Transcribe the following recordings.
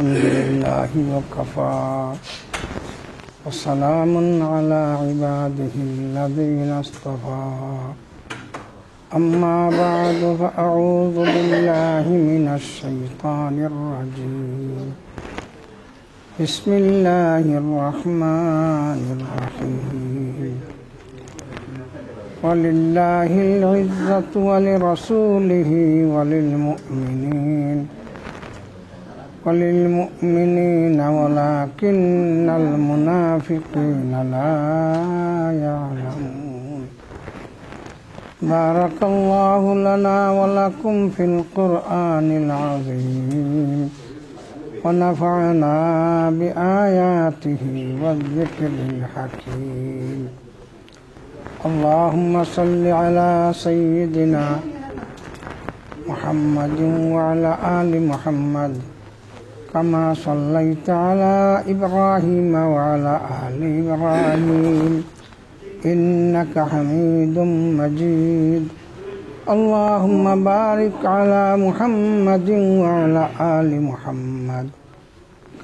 الحمد لله وكفى وسلام على عباده الذين اصطفى أما بعد فأعوذ بالله من الشيطان الرجيم بسم الله الرحمن الرحيم ولله العزة ولرسوله وللمؤمنين ولكن المنافقين لا يعلمون بارك الله لنا ولكم في القرآن العظيم ونفعنا بآياته والذكر الحكيم اللهم صل على سيدنا محمد وعلى آل محمد كما صليت على إبراهيم وعلى آل إبراهيم إنك حميد مجيد اللهم بارك على محمد وعلى آل محمد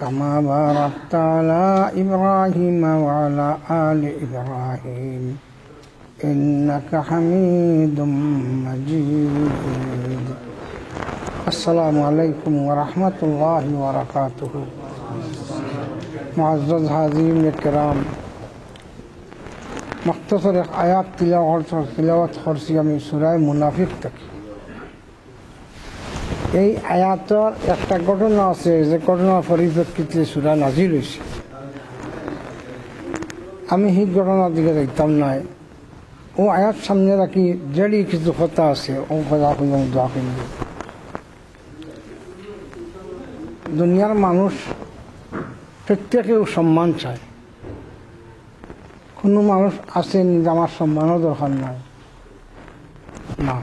كما باركت على إبراهيم وعلى آل إبراهيم إنك حميد مجيد السلام عليكم ورحمة الله وبركاته معزز حاضرین کرام مختصر آیات তিলাওয়াত করছি আমি সূরা মুনাফিক থেকে। এই আয়াতের একটা ঘটনা আছে যে ঘটনার পরিপ্রেক্ষিতে সূরা নাজিল হয়েছে। আমি এই ঘটনার দিকে যাইতাম না, ও আয়াত সামনে রাখি যেটি কিছু কথা আছে ও কথা দোয়া করি। দুনিয়ার মানুষ প্রত্যেকেও সম্মান চায়। কোনো মানুষ আছে যে আমার সম্মানও দরকার নাই, না,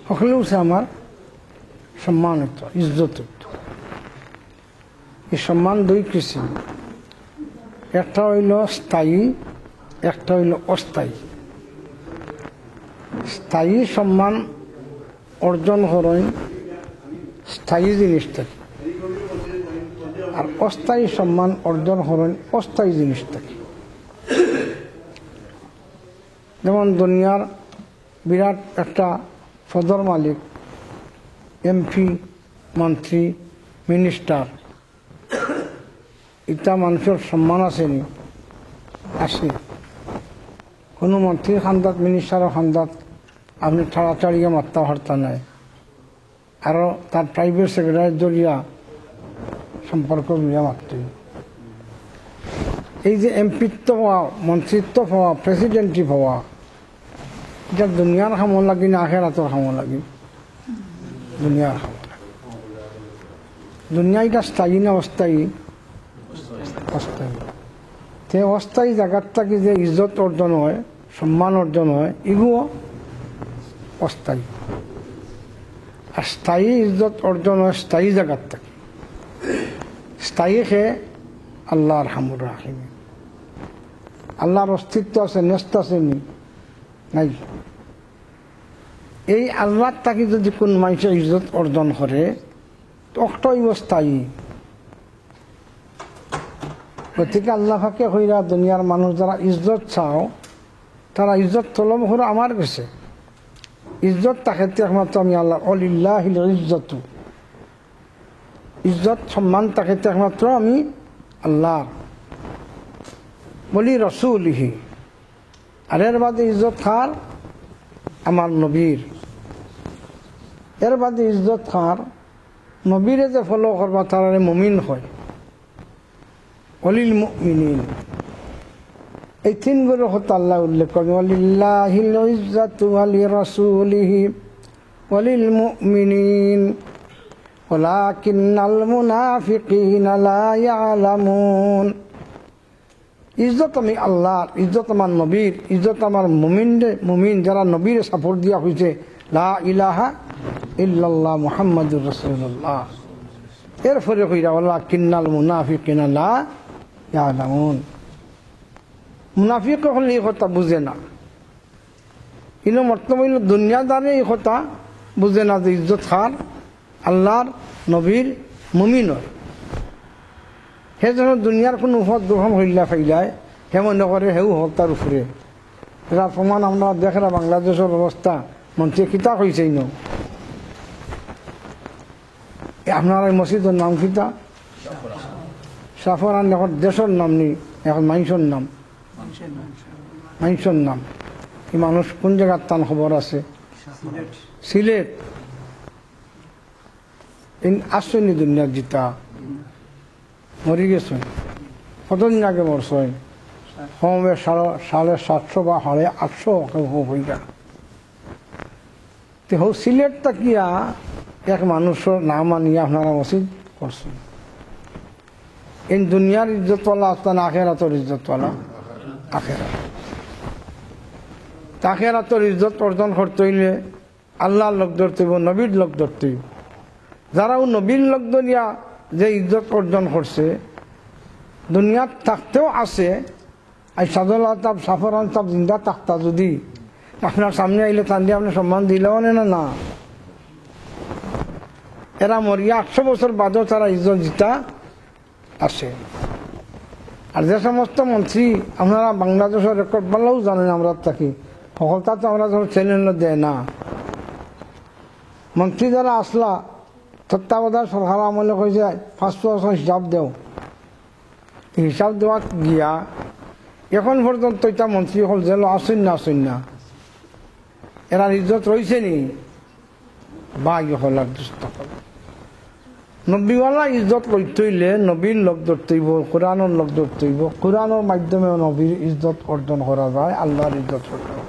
সকলেও সে আমার সম্মান হতো, ইজ্জত হতো। এই সম্মান দুই কিসিম, একটা হইল স্থায়ী, একটা হইল অস্থায়ী। স্থায়ী সম্মান অর্জন করেন স্থায়ী জিনিসটাকে, আর অস্থায়ী সম্মান অর্জন করেন অস্থায়ী জিনিসটাকে। যেমন দুনিয়ার বিরাট একটা সদর মালিক, এমপি, মন্ত্রী, মিনিস্টার, এটা মানুষের সম্মান আসেনি, আসে। কোনো মন্ত্রীর খান্দাত, মিনিস্টারের খান্দাত আপনি ছাড়াছাড়িয়ে মাত্রা হর্তা নাই, আরও তার প্রাইভেট সেক্রেটারির জড়িয়া সম্পর্ক বিয়া মাত্র। এই যে এমপিত্ব হওয়া, মন্ত্রিত্ব হওয়া, প্রেসিডেন্টশিপ হওয়া, এটা দুনিয়ার খামো লাগি না আখেরাতের খামো লাগি? দুনিয়ার খামো। দুনিয়া এটা স্থায়ী না অস্থায়ী? অস্থায়ী। তে অস্থায়ী জায়গার থেকে যে ইজ্জত অর্জন হয়, সম্মান অর্জন হয়, এগুলো অস্থায়ী। আর স্থায়ী ইজ্জত অর্জন হয় স্থায়ী জায়গার থেকে। স্থায়ী খে আল্লাহর হামুর রাহিম, আল্লাহর অস্তিত্ব আছে, নেস্ত আছে নি নাই? এই আল্লাহর তাকে যদি কোন মানুষের ইজ্জত অর্জন করে তখনই স্থায়ী। গতিকে আল্লাহ ফাঁকে হইরা দুনিয়ার মানুষ যারা ইজ্জত চাও, তারা ইজ্জত তলব করে আমার কাছে। ইজ্জত তাকে একমাত্র আমি আল্লাহ, অলিল্লাহিল ইজ্জতু, ইজ্জত সম্মান তাকে একমাত্র আমি আল্লাহ বলি, রসুলিহি। আর এর বাদে ইজ্জত খার আমার নবীর। এর বাদে ইজ্জত খার নবীরে যে ফলো করবা তারা মুমিন হয়। অলিল মুমিনিন, এই তিন গুলো হতো আল্লাহ উল্লেখ করবেন। ওয়ালিল্লাহিল ইজ্জাতু ওয়ালিরাসূলিহি ওয়ালিল মুমিনিন ওয়ালাকিন্নাল মুনাফিকিনা লা ইয়ালামুন। ইজ্জত আমি আল্লাহর, ইজ্জত আমার নবীর, ইজ্জত আমার মুমিন যারা নবীর সাপোর্ট দিয়া হয়েছে, লা ইলাহা ইল্লাল্লাহ মুহাম্মাদুর রাসূলুল্লাহ। এরপরে কইরা ওয়ালাকিন্নাল মুনাফিকিনা লা ইয়ালামুন। মুনাফিক হলে এই কথা বুঝে না, কিন্তু বর্তমানে দুনিয়াদারে এই কথা বুঝে না যে ইজ্জত খান আল্লাহর নবীর মুমিন হয়। সেই যেন দুনিয়ার কোনো উপর গ্রহণ হইলা ফাইলায় হে মনে করে হেউ হক তার উপরে। এরা প্রমাণ আমরা দেখরা বাংলাদেশের অবস্থা মন্ত্রী কিতা হয়েছেই ন আপনার এই মসজিদের নাম কিতা সাফরান, এখন দেশের নাম নেই, এখন মানুষের নাম, মানুষের নাম। এই মানুষ কোন জায়গার তান খবর আছে? সিলেট। আসছেনি দুনিয়ার জিতা মরি গেছে কতদিন আগে মরছেন, কমবে 750 বা 850 হইয়া। তো হো সিলেট তাকিয়া এক মানুষের নাম আনিয়ে আপনারা মসজিদ করছেন। এই দুনিয়ার ইজ্জতওয়ালা আপনার আখেরাতের ইজ্জতওয়ালা, আখেরাতের ইজ্জত অর্জন করতে হইলে আল্লাহর লোক ধরতে হইব, নবীর লোক ধরতে হইব। যারাও নবীর লোক ধরিয়া যে ইজ্জত অর্জন করছে দুনিয়ার থাকতেও আছে। আর সাজল আতাব সাফর আনতাব জিন্দা থাকতা যদি আপনার সামনে আইলে তান দিয়ে আপনি সম্মান দিলেও না, এরা মরিয়া 800 বছর বাদেও তারা ইজ্জত জিতা আছে। আর যে সমস্ত মন্ত্রী আপনারা বাংলাদেশের রেকর্ড ভালোও জানেন, আমরা থাকি সকলটা তো আমরা ধর চ্যানেল দেয় না। মন্ত্রী যারা আসলা তত্ত্বাবধায়ক সরকার আমলে কইছে 500 বছর হিসাব দেও, হিসাব দেওয়া গিয়া এখন পর্যন্ত এটা মন্ত্রী হল জেল আসেন না, এরা ইজ্জত রয়েছে নি বা হল আর দুষ্ট হল। নবীওয়ালা ইজ্জত লইতে হইলে নবীর লোক ধরতে হইব, কোরআনের লোক ধরতে হইব। কোরআনের মাধ্যমে নবীর ইজ্জত অর্জন করা যায়, আল্লাহর ইজ্জত অর্জন।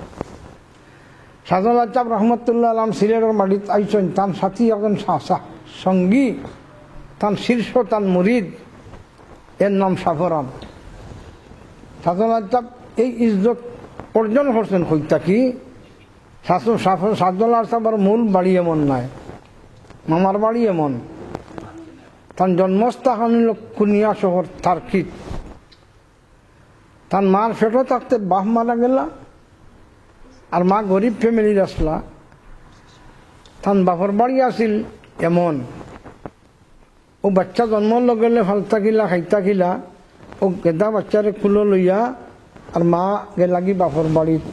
সাজল আতাব রহমতুল্লাহ আলম সিলেটের মাটিত আইসেন, তার সাথী একজন সঙ্গী, তার শীর্ষ তার মুরিদ, এর নাম সাফরান। সাজল আতাব এই ইজ্জত অর্জন করছেন কইতা কি সাজল আতাবার মূল বাড়ি এমন নাই, মামার বাড়ি এমন। তার জন্মস্থান হল কুনিয়া শহর তার্কিত। তার মার ফেটো থাকতে বাপ মারা গেলা, আর মা গরিব ফ্যামিলির আসলা। তার বাপর বাড়ি আসিল এমন, ও বাচ্চা জন্ম লগলে ফালতা কিলা খাইতা কিলা, ও গেদা বাচ্চারে কুলো লইয়া আর মা গে লাগি বাপর বাড়িত।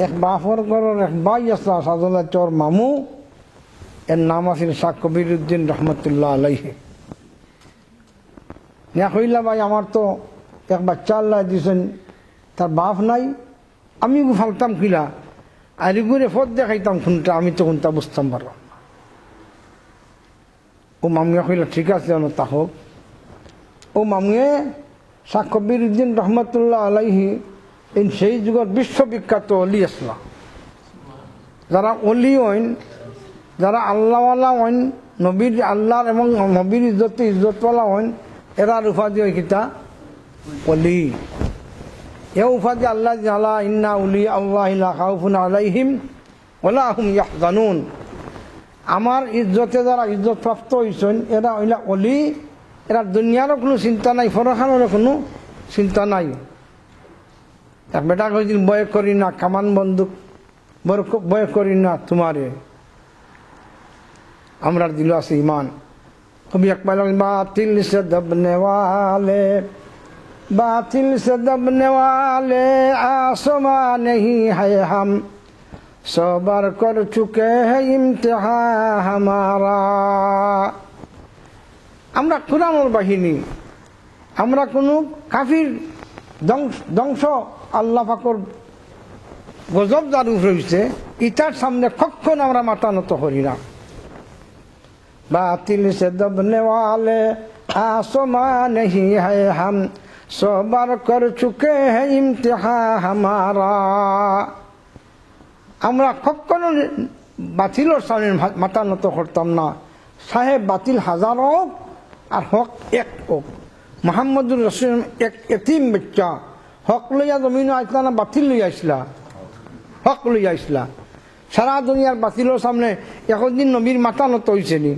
এক বাপর ঘরের এক বাই আসলা সাজল চর মামু, এর নাম আছিল শাহ কবিরউদ্দিন রহমতুল্লাহ আলাইহি। না কইলা ভাই আমার তো এক বাচ্চা আল্লাহ দিয়েছেন, তার বাপ নাই, আমি ফালতাম কিলা আর ঘুরে ফদ দেখাইতাম কোনটা, আমি তো কোনটা বুঝতাম পারলাম না। ও মামুয়া কইলা ঠিক আছে তা হোক। ও মামুয়ে শাহ কবিরউদ্দিন রহমতুল্লাহ আলাইহি এই সেই যুগের বিশ্ববিখ্যাত অলি আসলা। যারা অলি হইন, যারা আল্লাহওয়ালা হইন, নবীর আল্লাহর এবং নবীর ইজ্জতওয়ালা হইন, এরার উপাধি হয় কিতা অলি। এ উপাধি আল্লাহ জালা ইন্না উলি আল্লাহ লা খাউফুন আলাইহিম ওয়ালা হুম ইয়াহজানুন। আমার ইজ্জতে যারা ইজ্জত প্রাপ্ত হইছেন এরা হইলা অলি, এরা দুনিয়ারও কোনো চিন্তা নাই, ফরখানোরও কোনো চিন্তা নাই। এক বেটা কইছিল বয় করি না কামান বন্দুক, বয় করি না তোমারে, আমরা দিল আছে ইমান। কবি একবার বাতিল সে দবনে ওয়ালে, बातिल से दबने वाले आसमां नहीं है हम, सबर कर चुके हैं इम्तिहा हमारा। আমরা কুরআনের বাহিনী, আমরা কোনো কাফির ধ্বংস আল্লাহ পাকের গজব যার উপরে হইছে ইটার সামনে কখনো আমরা মাথা নত করি না। বাতিল সে দবনে ওয়ালে आसमां नहीं है हम, সবার কর চুকে হ্যাঁ ইমতিহা হামারা। আমরা কখনো বাতিলের সামনে মাথা নত করতাম না, সাহেব বাতিল হাজার হোক আর হক এক হোক। মোহাম্মদুর রসুল এক এতিম বাচ্চা, হক লইয়া জমিন আসলা না বাতিল লইয়া আসলা? হক লইয়া আসলা। সারা দুনিয়ার বাতিলের সামনে একদিন নবীর মাথা নত হয়েছে নি?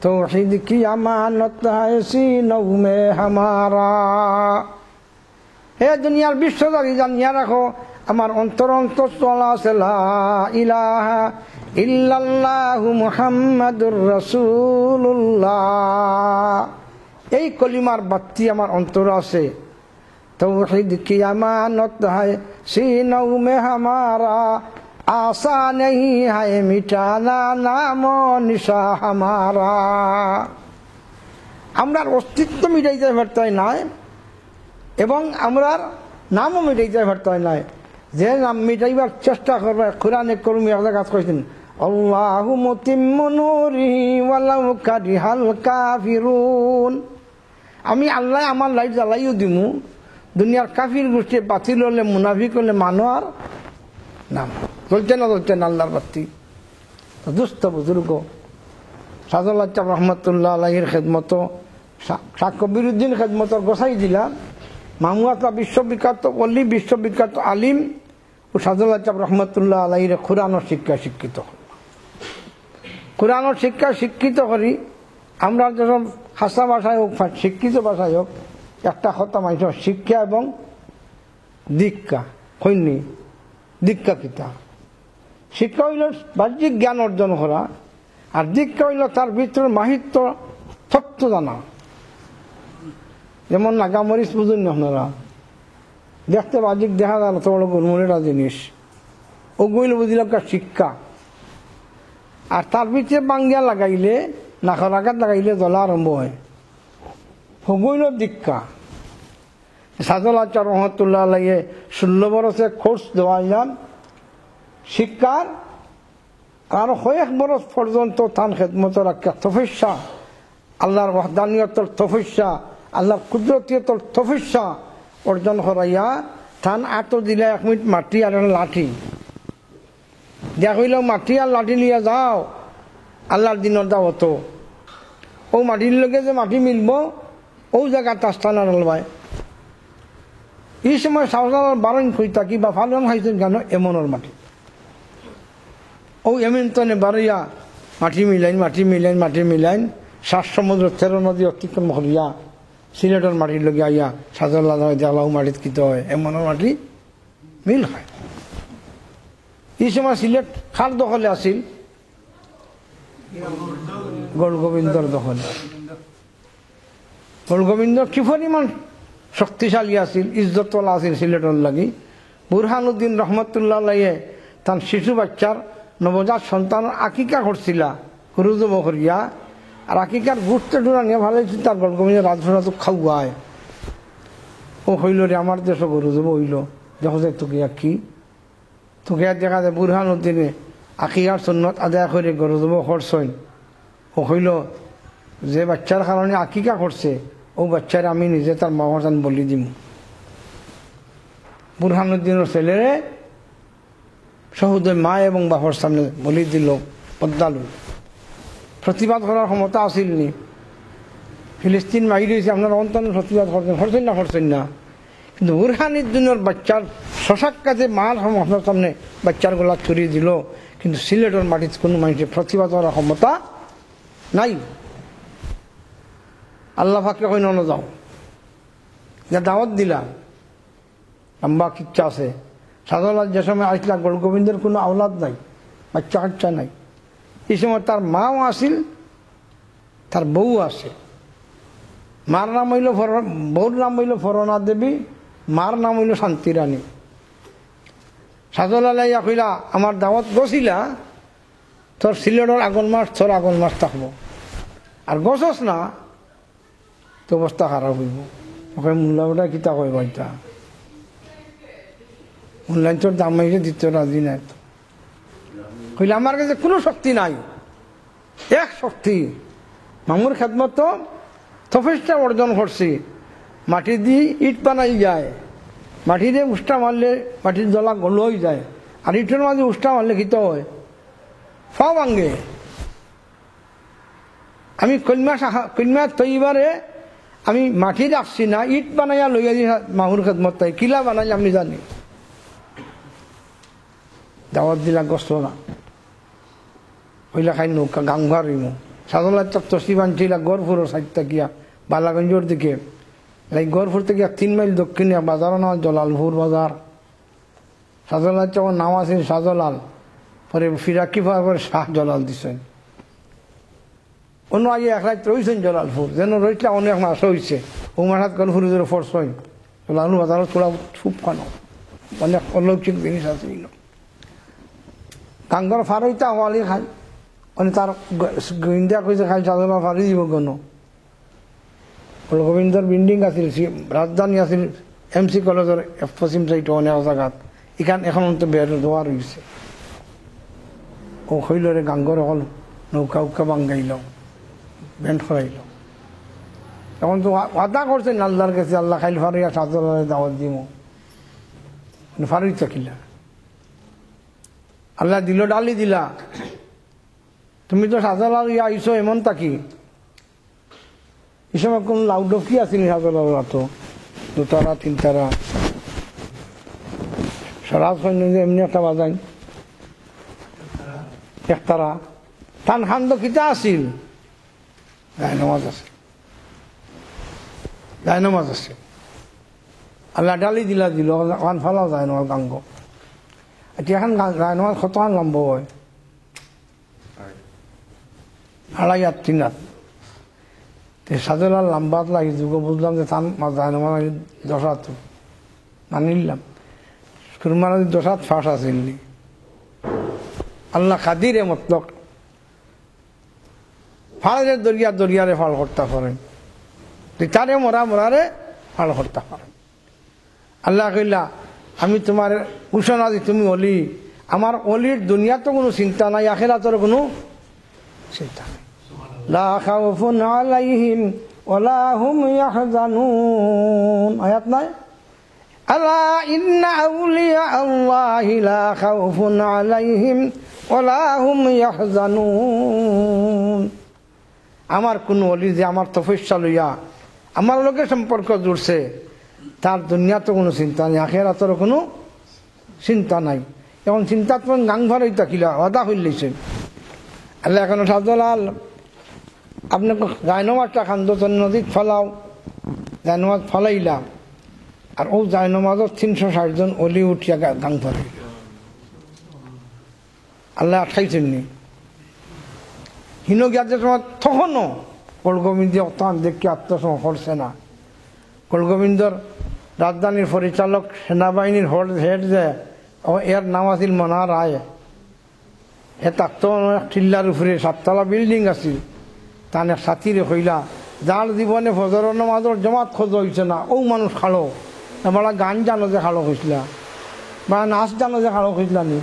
तौहीद की अमानत है सीनों में हमारा। হে দুনিয়ার বিশ্বদারি জানিয়া রাখো, আমার অন্তর চলা আছে লা ইলাহা ইল্লাল্লাহু মুহাম্মাদুর রাসূলুল্লাহ। এই কলিমার বাতি আমার অন্তর আছে। तौहीद की अमानत है सीनों में हमारा, आशा नहीं है मिटाना नामो निशा हमारा। আমরার অস্তিত্ব মিটাইতে পারতাই নাই এবং আমরার নামও মিটাইতে পারতাই নাই। যে নাম মিটাইবার চেষ্টা করবে কোরআনে করিমে এক জায়গায় কইছেন আল্লাহু মুতিম্মু নূরিহি ওয়ালাউ কারিহাল কাফিরুন। আমি আল্লাহ আমার লাইট জ্বালাইও দিমু, দুনিয়ার কাফির গোষ্ঠী বাতিল হলে মুনাফিক হলে মানোয়ার নাম চলছে না আল্লাহর বাতি। দুস্থ বুজুর্গ সাজুল্লাহ চাপ রহমতুল্লাহ আলাইহির খেদমত শাহ কবিরুদ্দিন খেদমতর গোসাই দিলা মামুয়াতা বিশ্ববিখ্যাত অলি বিশ্ববিখ্যাত আলিম ও সাজুল্লাহ চাপ রহমতুল্লাহ আলাইহির কোরআনের শিক্ষা শিক্ষিত কোরআনের শিক্ষা শিক্ষিত করি আমরা যখন হাসা ভাষায় হোক শিক্ষিত ভাষায় হোক একটা কথা মাইছ শিক্ষা এবং দীক্ষা হইনি। দীক্ষা কিতা? শিক্ষা হইল বাহ্যিক জ্ঞান অর্জন করা, আর দীক্ষা হইল তার ভিতরে মাহিত্য তত্ত্ব জানা। যেমন নাগামরিচ বুঝুন না আপনারা, দেখতে বাহ্যিক দেখা গেল তো বড় গুলমুলেরা জিনিস, ওগুলো বুঝিল শিক্ষা। আর তার ভিতরে বাঙ্গিয়া লাগাইলে নাখর আঘাত লাগাইলে জ্বলা আরম্ভ হয়, হইল দীক্ষা। সাজুল আচার রহমতুল্লাহ আলাইহি 16 বরসে কোর্স দেওয়া যান শিক্ষার, আর কয়েক বরস পর্যন্ত তান খেদমত রাখা তপস্যা, আল্লাহর ওয়াহদানিয়তর তপস্যা, আল্লাহর কুদরতিয়তর তপস্যা অর্জন করাইয়া তান আত দিলে 1 মিনিট মাটি আর লাঠি দেখ হইল মাটি আর লাঠি লিয়া যাও আল্লাহর দিনের দাওয়াত। ও মাটির লগে যে মাটি মিলব ও জায়গা তাস্তান আনলবাই। এই সময় সাউজার বারণ খুঁজ থাকি বা ফালন খাইছেন কেন এমনের মাটি, ও এমন তনে বাড়িয়া মাটি মিলাইন 7 সমুদ্র 13 নদী অতিক্রম করিয়া সিলেটের মাটির লগে আইয়া সাজল্লা দেওয়ালাও মাটিত কিতে হয় এমনের মাটি মিল হয়। এই সময় সিলেট খার দখলে আছিল, গৌরগোবিন্দর দখলে। গৌরগোবিন্দ কি পরিমাণ শক্তিশালী আছিল, ইজ্জতওয়ালা আছিল সিলেটের লাগি। বুরহানুদ্দিন রহমতুল্লাহ আলাইহি তার শিশু বাচ্চার নবজাত সন্তানের আকিকা করছিলা গুরুজব করিয়া, আর আকিকার গুড়তে ডুরা নিয়ে ভালো হয়েছিল তার গৌরগোবিন্দ রাজভরা তো খাওয়ায়। ও হইল রে আমার দেশ গরুজব হইল, দেখো যে তোকে কি তোকে দেখা যায় বুরহানুদ্দিনে আকিকার সুন্নত আদায় করে গরুজব করছেন। ও হইল যে বাচ্চার কারণে আকিকা করছে ও বাচ্চার আমি নিজে তার মহাজান বলি দিম। বুরহানুদ্দিনের ছেলেরে সহোদয় মা এবং বাবার সামনে বলি দিল পদ্মালু। প্রতিবাদ করার ক্ষমতা আসিল নি? ফিলিস্তিন মারি রয়েছে, আপনারা অন্তন প্রতিবাদ করছেন না। কিন্তু বুরহানুদ্দিনের বাচ্চার শশাক কাজে মার আপনার সামনে বাচ্চার গোলা ছড়িয়ে দিল, কিন্তু সিলেটের মাটির কোনো মানুষের প্রতিবাদ করার ক্ষমতা নাই। আল্লাহ ফাঁকে কই ন যাও, যা দাওয়াত দিলা লম্বা কিচ্ছা আছে। সাধারণ যে সময় আসলা গৌরগোবিন্দের কোনো আওলাদ নাই, বাচ্চা কাচ্চা নাই। এই সময় তার মাও আসিল, তার বউ আছে। মার নাম হইল বউর নাম হইল ফরনা দেবী, মার নাম হইল শান্তি রানী। সাজলাই কইলা আমার দাওয়াত গছিলা, তোর সিলেটের আগল মাস তোর আগল মাস থাকবো, আর গছস না তো অবস্থা খারাপ হইব। ওকে মূল্যটা কিতা কইব, এটা মূল্যায়ন তোর দাম হয়েছে দিতে রাজি নাই। কইলে আমার কাছে কোনো শক্তি নাই, এক শক্তি মামুর খেদমত তো তপস্যা অর্জন করছি। মাটি দিয়ে ইট বানাই যায়, মাটি দিয়ে উষ্টা মারলে মাটির জ্বলা গলো হয়ে যায়, আর ইটের মাঝে উষ্টা মারলে খিতে হয় ফাও ভাঙ্গে। আমি কন্যা তৈবারে আমি মাটি রাখছি না, ইট বানাইয়া লইয়া দি মাহুর খেদমত তাই কিলা বানাই আমি জানি। দাওয়াত দিলা গস্ত না ওইলা খাই নৌকা গাঙ্গার ইমো সাধলা চাপ তসিবান ছিল গড়ফুর সাইডটা গিয়া বালাগঞ্জর দিকে। এই গড়ফুর থেকে 3 মাইল দক্ষিণে বাজার না জলালপুর বাজার। শাহজালাল যখন নাম আছেন শাহজালাল, পরে ফিরাকি পাওয়ার পরে শাহ জলাল দিছেন। অন্য আগে এক রাত রয়েছেন জলালপুর, যেন রইটা অনেক মাস হয়েছে। ও মাসাত কোন ফুরুজের ফোর্স হয় লালু বাজারত থোড়া খুব খানো, অনেক অলৌকিক জিনিস আছে। গাঙ্গর ফারইতা হওয়ালি খাই, মানে তার গোয়েন্দা কইছে খাই শাহজালাল ফারি দিব গণ। গোবিন্দর বিল্ডিং আছিল, রাজধানী আছিল MC কলেজের পশ্চিম সাইড অনেক জায়গাত, এখান এখন তো বের দোয়া রয়েছে। ও হইলরে গাঙ্গর হল নৌকা উকা বাঙ্গাইল, ব্যান্ড খরাইল। তখন তো ওয়াদা করছেন আল্লাহর কাছে, আল্লাহ খাইল ফারিয়া শাহজালালের দাওয়াত দিব, ফারুই চাকিলা আল্লাহ দিল ডালি দিলা। তুমি তো শাহজালাল ইয়া আইসো এমন তাকি এই সময় কোন লাউডকি আসেনি শাহজালাল, তো দুতারা তিনতারা সরাজ সৈন্য এমনি একটা বাজাই একতারা টান খান্দ কিতা আসিল, গায়নমাজ আছে, গায়নমাজ আছে। আল্লাহ ডালি দিলা দিল কান ফালাও যায় নমাজ গাঙ্গ। এতিয়া এখন গায়নমাজ কতখান লম্ব হয়, 2.5-3 হাত। শাহজালাল লম্বাত লাগি যুগ বুঝলাম যে তান গায়নমাজ 10 হাত মানি নিলাম। সুরমার 10 হাত ফাঁস আসেননি। আল্লাহ কাদিরে মতলক ফাড়ের দরিয়া দরিয়ারে ফাল করতে পারেন, তারে মরা মরারে ফাল করতে পারেন। আল্লাহ কইলা আমি তোমার ঘোষণা দি, তুমি অলি, আমার অলির দুনিয়াতে কোনো চিন্তা নাই, আখিরাতের কোনো চিন্তা নাই। লা খাউফুন আলাইহিম ওয়ালা হুম ইয়াহজানুন, আয়াত নাই? আলা ইন্না আউলিয়া আল্লাহি লা খাউফুন আলাইহিম ওয়ালা হুম ইয়াহজানুন। আমার কোন অলি যে আমার তপস্যা লইয়া আমার লোকে সম্পর্ক জুড়ছে, তার দুনিয়াতে কোনো চিন্তা নেই, আখিরাতের কোনো চিন্তা নাই। এখন চিন্তা তোমার গাং ভারই তাকিলা ওয়াদা হইলেছেন আল্লাহ। এখন শাহজালাল আপনাকে জায়নমাজটা খান্দ নদীত ফেলাও, জায়নমাজ ফলাইলাম, আর ও জায়নমাজত 360 জন অলি উঠিয়া গাং ধরাইল। আল্লাহ আটকাইছেন নি হিনো গিয়াতে তোমার তখনও কলগোবিন্দ অত্যান দেখি আত্মসমর্পণ করছে না। কলগোবিন্দর রাজধানীর পরিচালক সেনাবাহিনীর হেড যে এর নাম আছিল মনা রায়, এ তাকতো টিল্লার উপরে 7তলা বিল্ডিং আছিল। তার এক সাথীরে কইলা যার জীবনে ফজরের নামাজের জমাত খোঁজ হয়েছে না, ও মানুষ খালো বড়া গান জানো যে খালো খুঁজলা, বা নাচ জানো যে খালো খুঁজলা নি,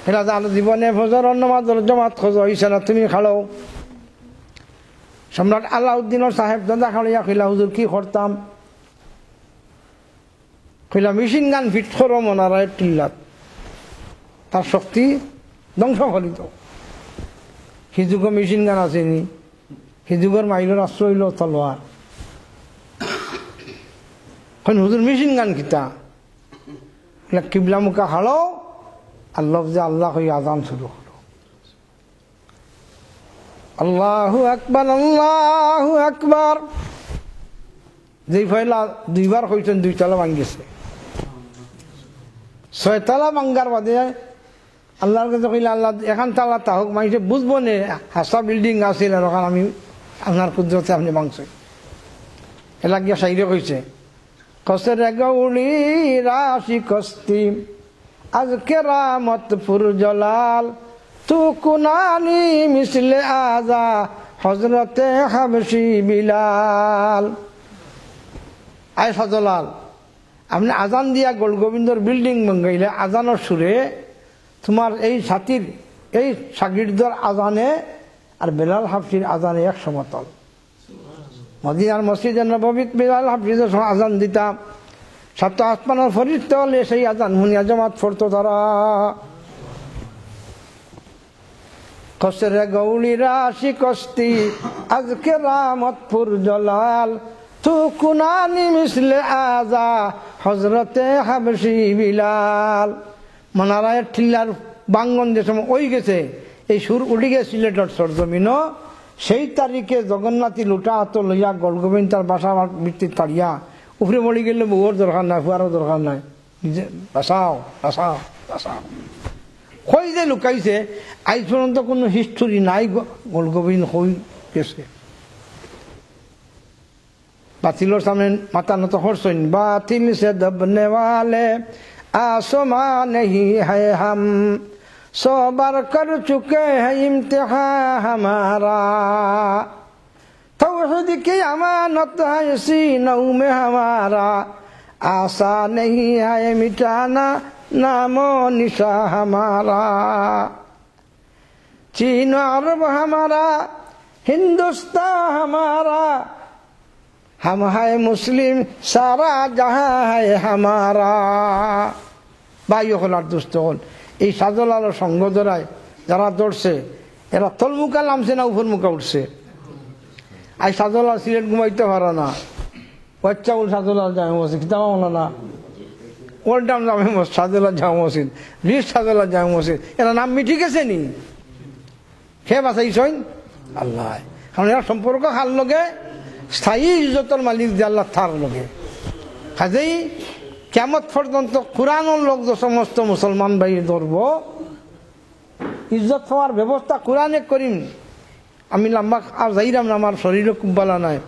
সেটা যার জীবনে ফজরের নামাজের জমাত খোঁজ হয়েছে না, তুমি খালো। সম্রাট আলাউদ্দিনের সাহেব দাদা খালিয়া কইলা হুজুর কি করতাম, কইলা মেশিন গান ফিট করো মনারায়ের টিল্লাত, তার শক্তি ধ্বংস করিত। হিজুগ মেশিন গান আসেনি, হিজুগর মাইলের আশ্রয় হইল তলোয়ার। হুজুর মেশিন গান কিতা, কিবলা মুখা হালো আর লফজে আল্লাহ কই আজান শুরু হলো, আল্লাহু আকবার আল্লাহু আকবার। যেই ফয়লা 2 বার কইছেন 2 তলা ভাঙ্গিছে, 6 তলা ভাঙ্গার বাদে আল্লাহর কাছে কইলা আল্লাহ 1 তালা তাহক মাইছে বুঝবো নে হাসা বিল্ডিং আছিল, আর ওখানে আমি আপনার কুদরতে আপনি ভাঙছে। এলা গিয়া সাইরে কইছে কসের গৌলি রাশি কস্তি আজকে রামতপুর জলাল, তু কুনানি মিসলে আজা হজরতে হাবশি বিলাল। আয় শাহজালাল আপনি আজান দিয়া গোলগোবিন্দর বিল্ডিং ভাঙ্গাইলে আজানের সুরে তোমার এই সাথীর এই শাগিরদের আজানে আর বেলাল হাফসির আজানে এক সমতল। মদিনার মসজিদের নববীত বেলাল হাফসিদের আজান দিতাম, 7 আসমানের ফরিস্তা হলে সেই আজান মুনিয়া জমাত পড়তো তারা। কসরে গৌলি রাশি কস্তি আজকে রামতপুর জলাল, তু কুনানি মিসলে আজা হজরতে হাবশি বিলাল। মনারায়ের ঠিল্লার বাঙ্গন যে সময় ওই গেছে, এই সুর উঠে গেছে সিলেটের সরজমিনও। সেই তারিখে জগন্নাথী লুটা হাত লইয়া গোলগোবিন্দ তার বাসা ভিত্তি তাড়িয়া উপরে মরি গেলে বউর দরকার নাই, ফুয়ারও দরকার নাই, নিজে বাঁচাও বাঁচাও বাঁচাও। কই যে লুকাইছে আজ পর্যন্ত কোনো হিস্টোরি নাই, গোলগোবিন্দ হই গেছে। বাতিলর সামনে মাথা নত করছেন, বাতিল সে দবনে ওয়ালে आसमा नहीं है हम, सौ बार कर चुके हैं इम्तिहान हमारा, तौहीद की अमानत है सीनों में हमारा, आशा नहीं है मिटाना नामो निशा हमारा, चीन अरब हमारा हिंदुस्तान हमारा, हम है मुस्लिम सारा जहां है हमारा। ভাই হল আর দুস্থ হল, এই সাজলাল সঙ্গ ধরায় যারা দৌড়ছে এরা তলমুখা নামছে না উপর মুখা উঠছে। আজ সাজলাল সিলেট ঘুমাইতে পারো না, বাচ্চা বল সাজলাল জামে মসজিদ কিতাব না, ওল্ড টাউন জামে মসজিদ, সাজলাল জামে মসজিদ, রিস সাজলাল জামে মসজিদ, এরা নাম মিটি গেছে নি? খেয়ে বাঁচাইছেন আল্লাহ। কারণ এরা সম্পর্ক খার লগে স্থায়ী ইজ্জতের মালিক যে আল্লাহ তার লগে। কাজেই কিয়ামত পর্যন্ত কোরআনের লোক যে সমস্ত মুসলমান ভাই ধরব, ইজ্জত হওয়ার ব্যবস্থা কোরআনে করিম। আমি লম্বা আর যাইরাম না, আমার শরীরে খুব ভালো নাই।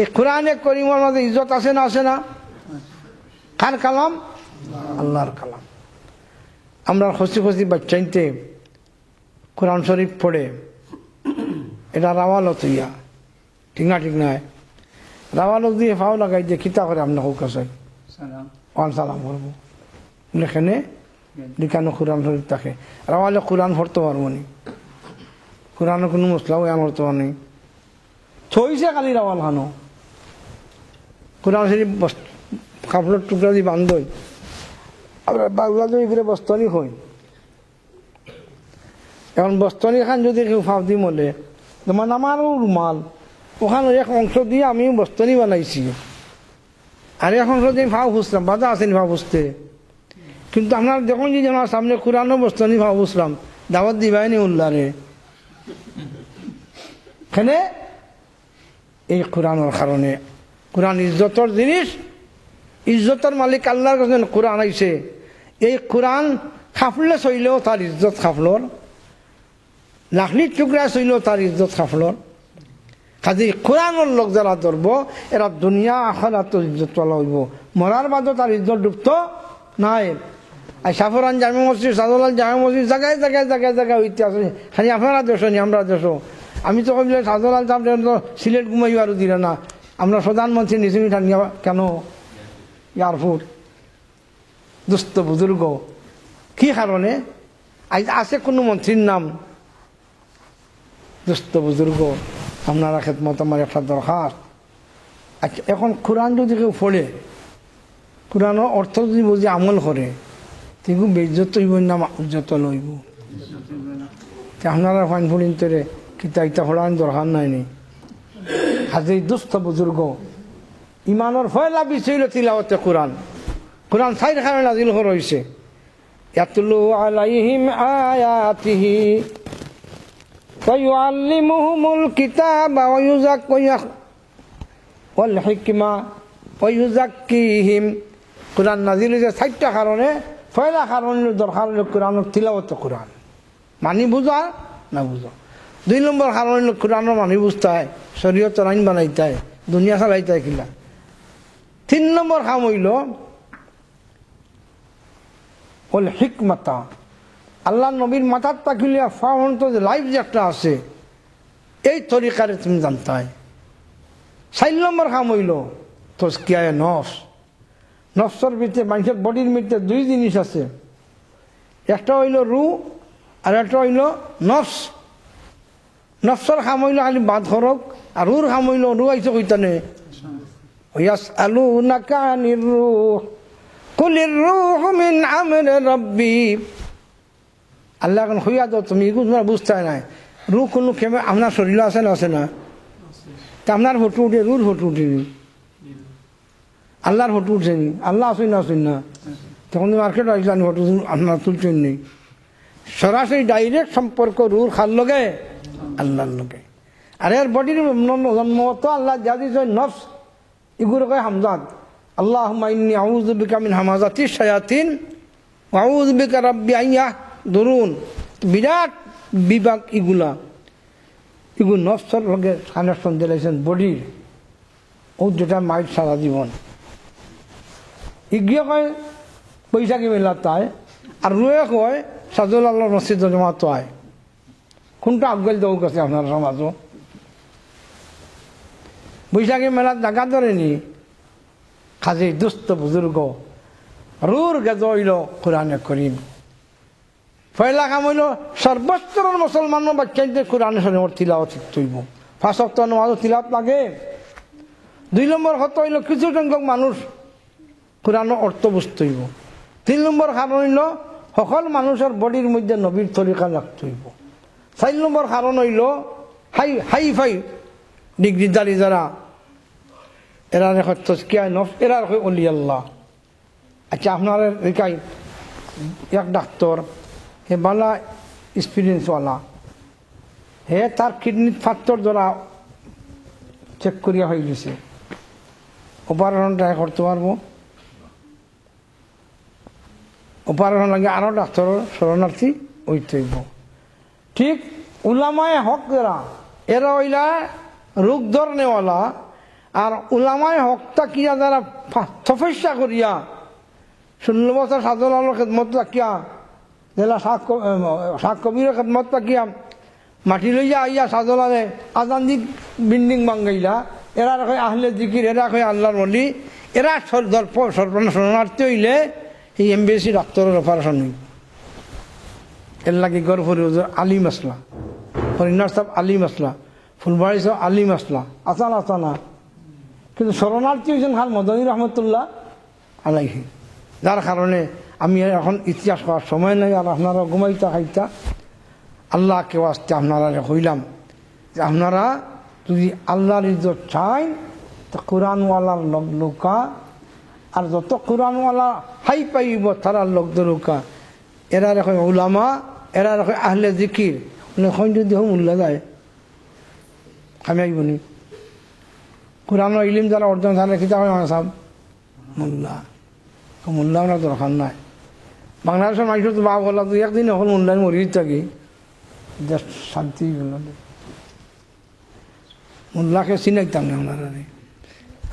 এই কোরআনে করিমের মাঝে ইজ্জত আছে না? আছে না? কার কালাম? আল্লাহর কালাম। আমরা খুশি খুশি বাচ্চাইতে কোরআন শরীফ পড়ে এটা রাওয়ালত হইয়া, ঠিক না? ঠিক নয়? রাওয়ালত দিয়ে ফাও লাগাই দিয়ে খিতা করে আপনার হোক আছে ওয়ান সালাম করবো এখানে লিখানো কোরআন শরীফ থাকে। রাওয়ালে কোরআন পড়তে পারবো নি, কোরআনের কোনো মশলাও এমন হতে পারি থইছে খালি রাওয়াল খানো। কোরআন শরীফ কাপড়ের টুকরা দিয়ে বান্ধই আবার বাংলা দিয়ে করে বস্তনি হই। এখন বস্তনি খান যদি কেউ ফাঁপ দি মলে, যেমন আমারও রুমাল ওখানে এক অংশ দিয়ে আমি বস্তনি বানাইছি, আর এক অংশ দিয়ে ভাও বুঝলাম, বাধা আসেনি ভাও বুঝতে। কিন্তু আপনার যখন যদি আমার সামনে কোরআনও বস্তনি ভাও বুঝলাম, দাওয়াত দিবাই নি উল্লারে এখানে। এই কোরআনের কারণে, কোরআন ইজ্জতর জিনিস, ইজ্জতের মালিক আল্লাহর কাছে কোরআন আইছে। এই কোরআন খাফলে চইলেও তার ইজ্জত খাফলর, লাখলির টুকরা চইলেও তার ইজ্জত খাফলর। কাজে কোরআনের লোক যারা ধরব এরা দুনিয়া আখিরাত ইজ্জত পালা হইব, মরার বাদও তার ইজ্জত ডুবত নাই। আর সাফরান জামে মসজিদ, সাদুলাল জামে মসজিদ জায়গায় জায়গায় জায়গায় জায়গায় হইতে আছে। খালি আপনারা দেশ নি, আমরা দেশ। আমি তো কইলে সাদুলাল সাহেব সিলেট ঘুমাইব আর দিলে না। আমরা প্রধানমন্ত্রী নিজিমি ঠান্ডা কেন এয়ারপোর্ট দুস্থ বুজুর্গ কি কারণে? আজ আছে কোনো মন্ত্রীর নাম দুস্থ বুজুর্গ, আপনারা খেদমত আমার একটা দরকার। আচ্ছা, এখন কোরআন যদি কেউ পড়ে, কোরআনের অর্থ যদি বুঝে আমল করে, তেগু বেইজ্জত হইব না ইজ্জত লইব? আপনারা ফাইন ফুলিন তোরে কিতা ইতা পড়ার দরকার নাই নি। হাজি দুস্থ বুজুর্গ ইমানের ফয়লা বিষয় তিলাওয়াতে কোরআন। কোরআন সাইড খানে নাজিল হইছে, ইয়াতলু আলাইহিম আয়াতিহি ওয়ায়ুআল্লিমুহুমুল কিতাবা ওয়াল হিকমা ওয়ায়ুযাক্কিহিম। কোরআন নাজিল হইছে চারটা কারণে। পয়লা কারণ দরকার হলো কোরআনের তিলাওয়াত, কোরআন মানি বুঝা না বুঝা। 2 নম্বর কারণ হলো কোরআনের মানি বুঝতে হয়, শরীয়তের আইন বানাইতে হয়, দুনিয়া চালাইতে হয় কিলা। 3 নম্বর কাম হইল ওল হিকমাতা, আল্লাহ নবীর মাথার তাকিলিয়া ফাউন্ড যে লাইফ যে একটা আছে, এই তরিকারে তুমি জানতে হয়। 4 নম্বর কাম হইল তজকিয়ায়ে নফস। নফসের ভিতরে, মানুষের বডির ভিতরে 2 জিনিস আছে, একটা হইল রু আর একটা হইল নফস। নফসের কাম হইল খালি বাদ খরক, আর রুর কাম হইল রু আইসে কইতানে ইয়াসআলুনাকা আনির রূহ কুলির রূহু মিন আমরি রাব্বি। আল্লাহ এখন হইয়া দাও তুমি, এগুলো তোমার বুঝতে নাই। রু কোনো কেমন আপনার শরীরে আছে না? আছে না? তা আপনার ফটো উঠে, রুর ফটো উঠেনি, আল্লাহর ফটো উঠছেনি। আল্লাহ আসেন না? আসেন না? তখন মার্কেট আসলেন ফটো আপনার তুলছেন নি। সরাসরি ডাইরেক্ট সম্পর্ক রুর খার লগে আল্লাহর লগে। আর এর বডির জন্ম তো আল্লাহ যা দিয়েছে নফস, এগুলো কয় হামজাদ। আল্লাহুম্মা ইন্নী আউযু বিকা মিন হামাযাতিশ শায়াতিন ওয়া আউযু বিকা রাব্বি আন ইয়াহদুরুন। বিরাট বিভাগ এগুলো নফসের লগে কানেকশন দিলাইছেন বডির, ও যেটা মাইট সারা জীবন ইগিয়ে কয় বৈশাখী মেলা তাই, আর রুয়ে কয় সাজুল আল্লাহ মসজিদ জমা তো আয়। কোনটা আফগাল দেউ গেছে আপনার সমাজও? বৈশাখী মেলার জায়গা ধরেনি খাজি দুস্থ বুজুর্গ রুর গেজ হইল কোরআনে করিম। পয়লা কাম হইল সর্বস্তরের মুসলমান বাচ্চাদের কোরআনে শরীফের তিলাওয়াত শিখতে হইব। 5 ওয়াক্ত নামাজও তিলাওয়াত লাগে। 2 নম্বর হতো হইল কিছু সংখ্যক মানুষ কোরআনের অর্থ বুঝতে হইব। 3 নম্বর কারণ হইল সকল মানুষের বডির মধ্যে নবীর তরিকা রাখতে হইব। 4 নম্বর কারণ হইল হাই ফাই ডিগ্রিদারি যারা এরা রেখে তজকিয়া নফস, এরা রেখে অলি আল্লাহ। আচ্ছা আপনারা রেখাই এক ডাক্তার হে বালা এক্সপিরিয়েন্সওয়ালা, হে তার কিডনির ফাত্তর দ্বারা চেক করিয়া হয়ে গেছে, অপারেশনটা করতে পারবো? অপারেশন লাগে আরও ডাক্তারের শরণার্থী হইতে হইব। ঠিক উলামায়ে হক যারা, এরা হইলা রোগ ধরনেওয়ালা, আর উলামায়ে হকটা কিয়া যারা তপস্যা করিয়া 16 বছর সাজল আলোর খেদমত রাখিয়া জেলা সাত কবিরের খেদমত রাখিয়া মাটি লইয়া আইয়া সাজলারে আজান দি বিল্ডিং বাঙ্গাইলা, এরা রাখে আহলে জিকির, এরা রাখে আল্লাহর ওলি, এরা শরণার্থী হইলে এই এমবিএসি ডাক্তারের অপারেশন হইব। এর লাগে গড়ফরি আলিম আসলা, হরিনার সাহেব আলিম আসলা, ফুলবাড়ি সাহেব আলিম আসলা, আসান আসানা। কিন্তু শরণার্থী হয়েছেন খান মদনী রহমতুল্লাহ আলাইহি, যার কারণে আমি এখন ইতিহাস করার সময় নেই, আর আপনারা ঘুমাইতা খাইতা। আল্লাহকে আসতে আপনারা হইলাম যে আপনারা যদি আল্লাহর ইজ্জত চাই তো কোরআনওয়ালার লোক লোকা, আর যত কোরআনওয়ালা হাই পাইব তারার লোক দরুকা। এরা রেখে উলামা, এরা রেখে আহলে জিকির, এখন যদি হোক মূল্য যায় আমি আইবনি। কোরআন ইলিম যারা অর্জন থাকে কিতা হয় আমার সাহেব মোল্লা, মোল্লা ওনার দরকার নাই। বাংলাদেশের মানুষের তো বাপ বলা তুই একদিন এখন মোল্লায় মরি থাকি, জাস্ট শান্তি মোল্লাকে চিনাইতাম না ওনারা,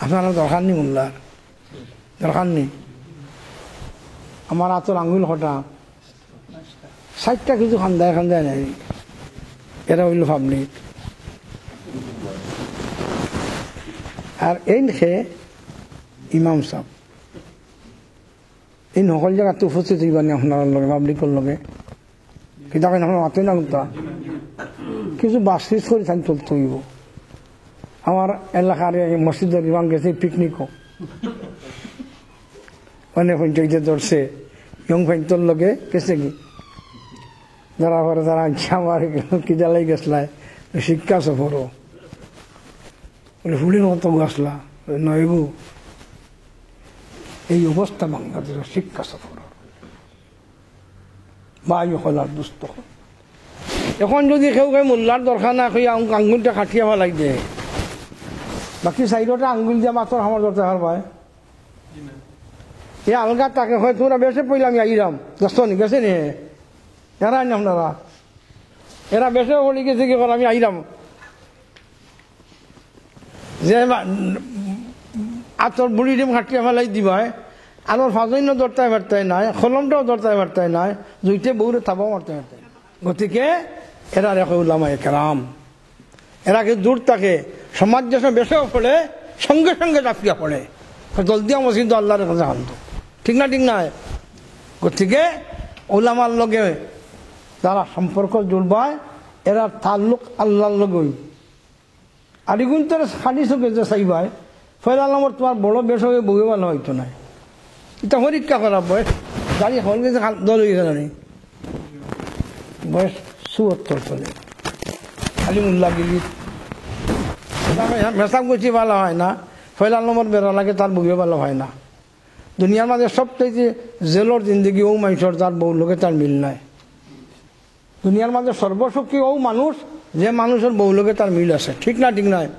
আপনারা দরকার নেই মোল্লার, দরকার নেই। আমার হাতের আঙুল হটা 60টা কিছু খান্দায় খান্দায় নাই, এরা হইল পাবলিক। আর এই খে ইমাম সাহেব এই সকল জায়গাতে উপস্থিত হইবানি আপনার লগে পাবলিকের লগে, কিন্তু আপনার মাতে না উঠা কিছু বাসিস করে তাই চলতে হইব। আমার এলাকার মসজিদের ইমাম গেছে পিকনিকও, অনেক পঞ্চায়েতে ধরছে ইয়ং পঞ্চর লগে গেছে কি ধরা পরে তারা আমার কিদালাই গেছলাই শিক্ষা সফরও বলে ফুলির মতো গাছলা নয়গু। এই অবস্থা বাংলাদেশের শিক্ষা সফর বায়ু হলার দুস্থ। এখন যদি কেউ কেউ মোল্লার দরকার না কই আঙ্গুলটা কাটিয়ে ফেলাই দে, বাকি সাইডটা আঙ্গুল দিয়ে মাত্র আমার দরকার হল ভাই এ আলগা তাকে হয় তোমরা বেসে পইলে আমি আইরাম দশটা নি গেছে নি এরা আইন আপনারা, এরা বেসে বলি গেছে কি আমি আইরাম যে আতর বুড়ি ডিম খাটিয়ে ফেলাই দিবাই, আলোর ফাজন্য দরতায় বার্তায় নাই, কলমটাও দরতায় বার্তায় নাই, দুইটে বউরে থাবাও মারতে বার্তায়। গতিকে এরা রেখে উলামায়ে কেরাম, এরাকে দূর থাকে সমাজ যখন বেসেও পড়ে সঙ্গে সঙ্গে চাপিয়া পড়ে জলদিয়া মসজিদ আল্লাহর কাছে আনত, ঠিক না? ঠিক নয়? গতিকে উলামার লগে যারা সম্পর্ক জুড়বায় এরা তাল্লুক আল্লাহর লগেই। আরিগুন তোর খালি চোখে যে চাইবাই ফয়লা নম্বর তোমার বড় বেশ হয়ে বউয়ে ভালো হইতো না, এটা পরীক্ষা করা বয়স গাড়ি হল গেছে দল হয়ে গেল বয়স 74 চলে খালি মুল্লা গিলি মেসাম করছি ভালো হয় না, ফয়লা নম্বর বেড়া লাগে তার বউয়ে ভালো হয় না। দুনিয়ার মাঝে সবচেয়ে জেলর জিন্দগি ও মানুষের যার বউ লোকে তার মিল নাই। দুনিয়ার মাঝে সর্বসুখী ও মানুষ যে মানুষের বউ লোকে তার মিল আছে, ঠিক না? ঠিক নয়?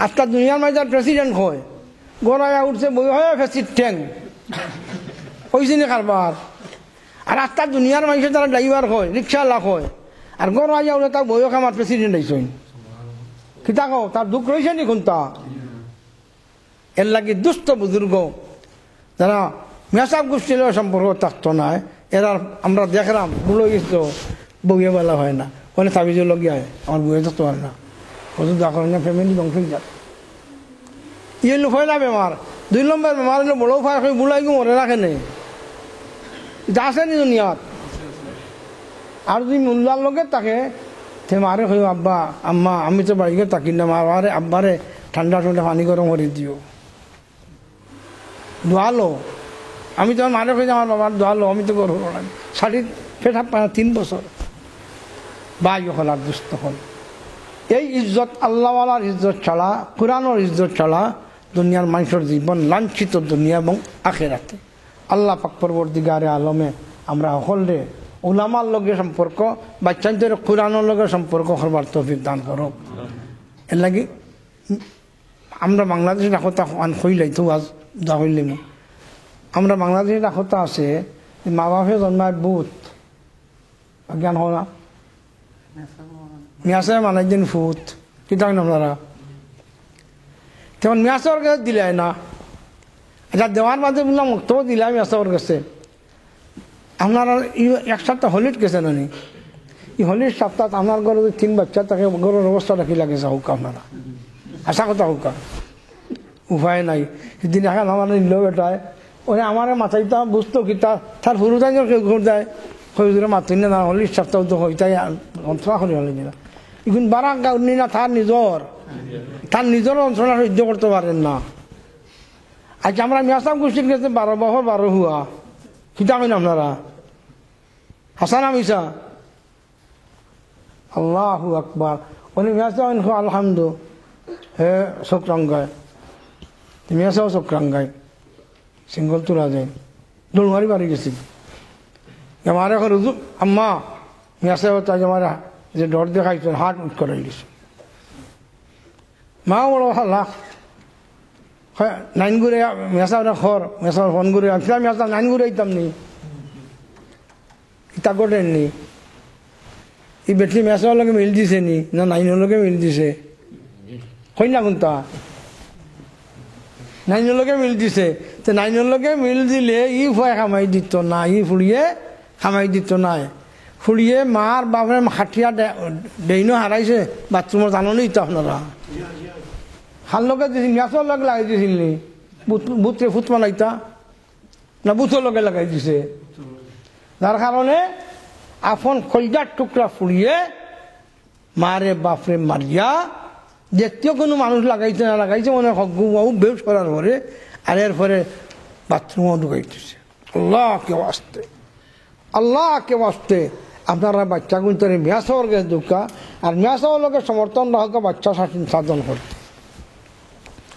আজকাল দুনিয়ার মাঝে যার প্রেসিডেন্ট হয় গড়াইয়া উঠছে বই হয়ে ফেসির ঠ্যাং ওইজনে কারবার। আর রাস্তার দুনিয়ার মানুষের তারা ড্রাইভার হয়, রিক্সাওয়ালা হয়, আর গড়াইয়া উঠে তার বইও খামার প্রেসিডেন্ট আইসইন কিতা কও, তার দুঃখ রয়েছে নি কোনটা? এর লাগে দুষ্ট বুজুর্গ যারা মেসাব গোষ্ঠীর সম্পর্ক থাকতো না, এরা আমরা দেখলাম বুড়ো গেছিল বইয়ে বেলা হয় না, ওখানে সাবিজের লগিয়া হয়, আমার বইয়ে থাকতে পারে না, ওষুধ দেখা হয় না, ফ্যামিলি ধ্বংস হয়ে যায়। ইয়ে লোক হয় না বেমার। 2 নম্বর বেমার হলে বড় ফাঁক হয়ে বুলাই গিয়ে মরে রাখে নেই, এটা আছে নি দুনিয়াত। আর যদি মোল্লার লগে তাকে সে মারে হইব আব্বা আম্মা আমি তো বাড়িকে তাকি না, মারে আব্বারে ঠান্ডা ঠান্ডা পানি গরম করে দিও, দোয়ালো। আমি তো মারে হয়ে আমার বাবার দোয়ালো, আমি তো গর্ব না। 3 বছর বাই হল আর দুস্থ হল। এই ইজ্জত আল্লাহওয়ালার ইজ্জত ছাড়া, কোরআনের ইজ্জত ছাড়া দুনিয়ার মানুষের জীবন লাঞ্ছিত, দুনিয়া এবং আখেরাতে। আল্লাহ পাক পরবর্তীকারে আলমে আমরা সকলে উলামার লগে সম্পর্ক, বাচ্চাদের কোরআনের লগে সম্পর্ক করবার তৌফিক দান করুক। এর লাগে আমরা বাংলাদেশের কথা কইলাই তো আজ দা হইলাম, আমরা বাংলাদেশের কথা আছে মা বাপে জন্মায় বুথ জ্ঞান হো না, মিয়াসে মানে দিন ফুত কিতা আপনারা তেমন মিয়াসর কাছে দিলাই না। আচ্ছা দেওয়ার মাঝে বললাম মুক্ত দিলাম মিয়াসর কাছে। আপনারা এক সপ্তাহ হলিড গেছে না নি, এই হলির সপ্তাহ আপনার ঘরে 3 বাচ্চা তাকে ঘরের অবস্থা রাখি লাগে হোক আপনারা, আশা কথা হোক উপায় নাই। সেদিন এখন আমার নিল বেটায় ওরা আমার মাথাইটা বুঝতো কি তার হুরু তাই ঘুর দেয় হয়ে মাথুই না হলির সপ্তাহ তো হইতাই অন্তরা হলি হলি না। এখন বারা গাউনি না তার নিজের অঞ্চল সহ্য করতে পারেন না। আচ্ছা আমরা মিয়াসাম গোষ্ঠীর কাছে 12 বছর 12 হুয়া কিতা কইন আপনারা হাসান আমিসা আল্লাহু আকবার। উনি মিয়াসাম আলহামদু হে শুক্রাঙ্গায় মিয়াসাও শুক্রাঙ্গায় সিঙ্গল তোলা যায় দোলমারি বাড়ি গেছি। আমার এখন রুজু আম্মা মিয়াসাও তাই আমার যে ডর দেখাইছেন হাট উঠ করাই গেছে। মা বড় হাল্লা নাইন ঘুরে মেসা খর মেসা ফোন ঘুরে আসলাম মেসা 9 ঘুরে আইতাম নি ইতা করেন নি এই বেটি মেসার লগে মিল দিছে নি না 9 লগে মিল দিছে কই না কোনটা 9 লগে মিল দিছে। তো 9 লগে মিল দিলে ই ভয় খামাই দিত না, ই ফুড়িয়ে খামাই দিত না। ফুড়িয়ে মার বাপের হাটিয়া ডেইনো হারাইছে বাথরুমত জাননি তো আপনারা হাল লগে দিছিল মেসর লগে লাগাই দিছিল নি বুথে ফুট মালাইতা না বুথর লগে লাগাই দিছে, যার কারণে আপন কলজার টুকরা ফুড়িয়ে মারে বাপরে মারিয়া দ্বিতীয় কোনো মানুষ লাগাইছে না লাগাইছে মনে হকু বেউস করার পরে আর এরপরে বাথরুমও ঢুকাইতেছে। আল্লাহকে ওয়াস্তে আল্লাহকে ওয়াস্তে আপনারা বাচ্চা গুনতে মেয়াসর গে দুঃখা আর মেয়াসর লোকের সমর্থন না হোক বাচ্চা সাধন করতে।